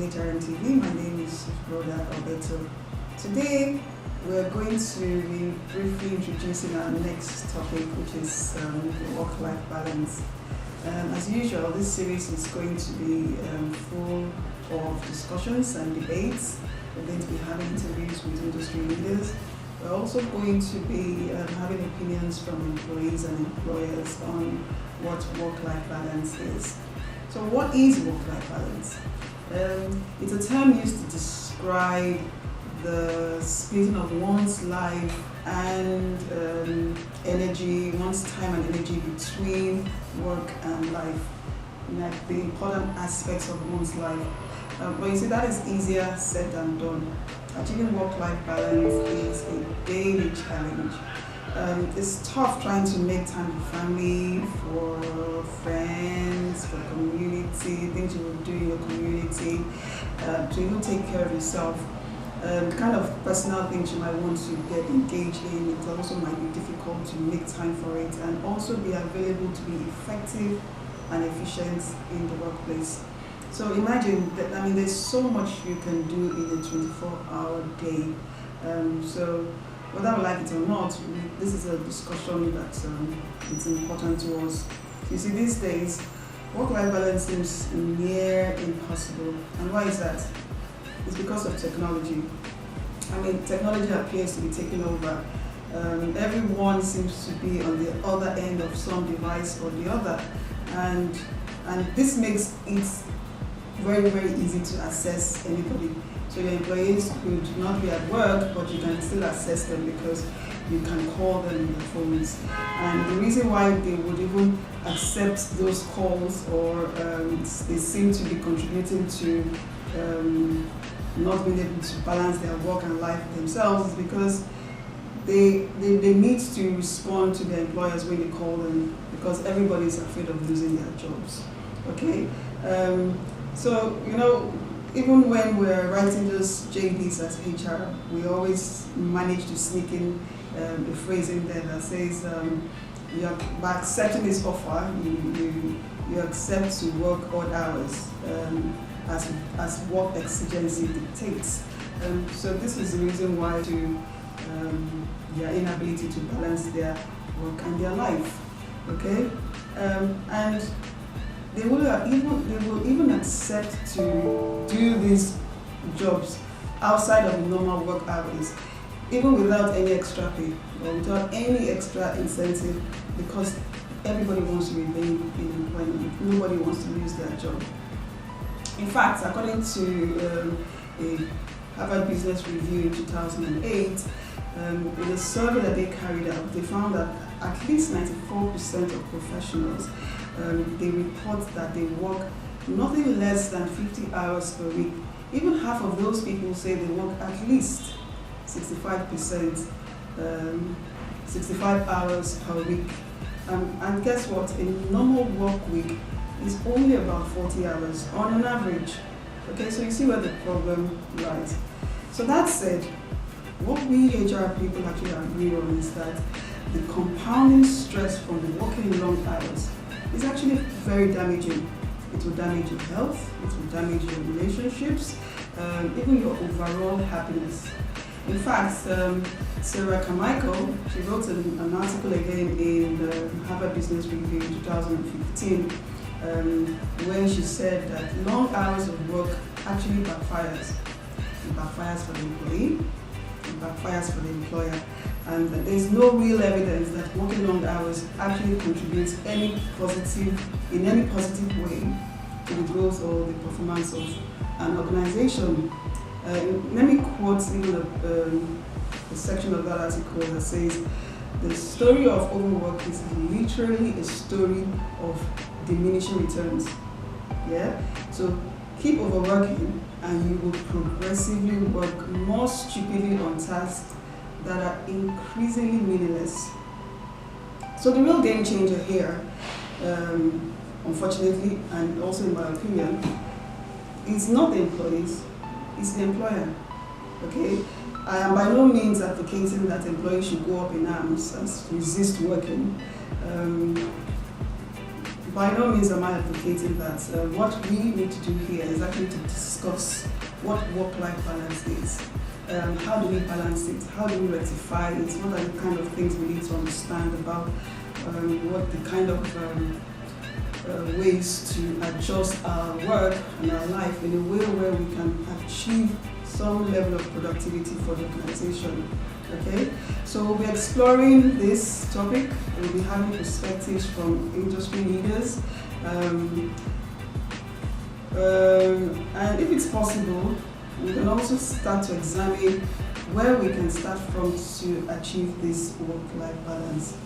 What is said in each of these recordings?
Hrmtv. My name is Brother Alberto. Today we're going to be briefly introducing our next topic, which is work-life balance. As usual, this series is going to be full of discussions and debates. We're going to be having interviews with industry leaders. We're also going to be having opinions from employees and employers on what work-life balance is. So what is work-life balance? It's a term used to describe the splitting of one's life and energy, one's time and energy between work and life, like the important aspects of one's life. But you see, that is easier said than done. Achieving work-life balance is a daily challenge. It's tough trying to make time for family, for friends, for community, things you will do in your community, to even take care of yourself. The kind of personal things you might want to get engaged in, it also might be difficult to make time for it and also be available to be effective and efficient in the workplace. So imagine that, there's so much you can do in a 24-hour day. So whether we like it or not, this is a discussion that it's important to us. You see, these days, work-life balance seems near impossible. And why is that? It's because of technology. Technology appears to be taking over. Everyone seems to be on the other end of some device or the other. And this makes it very, very easy to access anybody. So your employees could not be at work, but you can still access them because you can call them on their phones. And the reason why they would even accept those calls or they seem to be contributing to not being able to balance their work and life themselves is because they need to respond to their employers when they call them, because everybody is afraid of losing their jobs. Okay? So, even when we're writing those JDs as HR, we always manage to sneak in a phrase in there that says, by accepting this offer, you accept to work odd hours as work exigency dictates. So this is the reason why their inability to balance their work and their life. Okay, and they will even accept to do these jobs outside of normal work hours, even without any extra pay or without any extra incentive, because everybody wants to remain in employment. Nobody wants to lose their job. In fact, according to a Harvard Business Review in 2008, in a survey that they carried out, they found that at least 94% of professionals they report that they work nothing less than 50 hours per week. Even half of those people say they work at least 65%, 65 hours per week. And guess what? A normal work week is only about 40 hours on an average. Okay, so you see where the problem lies. So that said, what we HR people actually agree on is that the compounding stress from the working long hours is actually very damaging. It will damage your health, it will damage your relationships, even your overall happiness. In fact, Sarah Carmichael, she wrote an article again in the Harvard Business Review in 2015, where she said that long hours of work actually backfires. It backfires for the employee, it backfires for the employer. And there's no real evidence that working long hours actually contributes in any positive way to the growth or the performance of an organization. Let me quote even a section of that article that says, "The story of overwork is literally a story of diminishing returns." Yeah? So keep overworking and you will progressively work more stupidly on tasks that are increasingly meaningless. So the real game changer here, unfortunately, and also in my opinion, is not the employees, it's the employer. Okay? I am by no means advocating that employees should go up in arms and resist working. by no means am I advocating that. What we need to do here is actually to discuss what work-life balance is. How do we balance it? How do we rectify it? What are the kind of things we need to understand about what the kind of ways to adjust our work and our life in a way where we can achieve some level of productivity for the organization. Okay, so we'll be exploring this topic. We'll be having perspectives from industry leaders, and if it's possible, we can also start to examine where we can start from to achieve this work-life balance.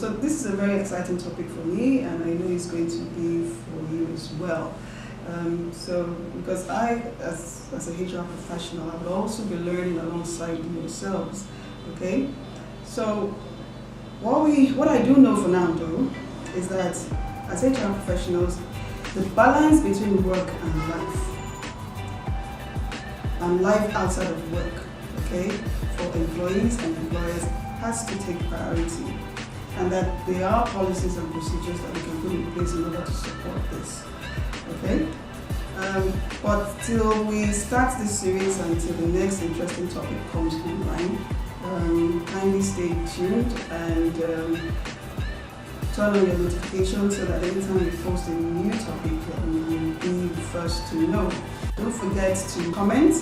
So this is a very exciting topic for me, and I know it's going to be for you as well. Because I, as a HR professional, I would also be learning alongside yourselves. Okay, so what I do know for now, though, is that as HR professionals, the balance between work and life outside of work, okay, for employees and employers has to take priority, and that there are policies and procedures that we can put in place in order to support this. Okay, but till we start this series and till the next interesting topic comes online, kindly stay tuned and turn on your notifications so that anytime we post a new topic, you'll be the first to know. Don't forget to comment,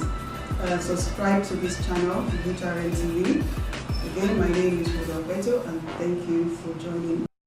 subscribe to this channel, Hrmtv. Again, my name is Hrmtv, and thank you for joining.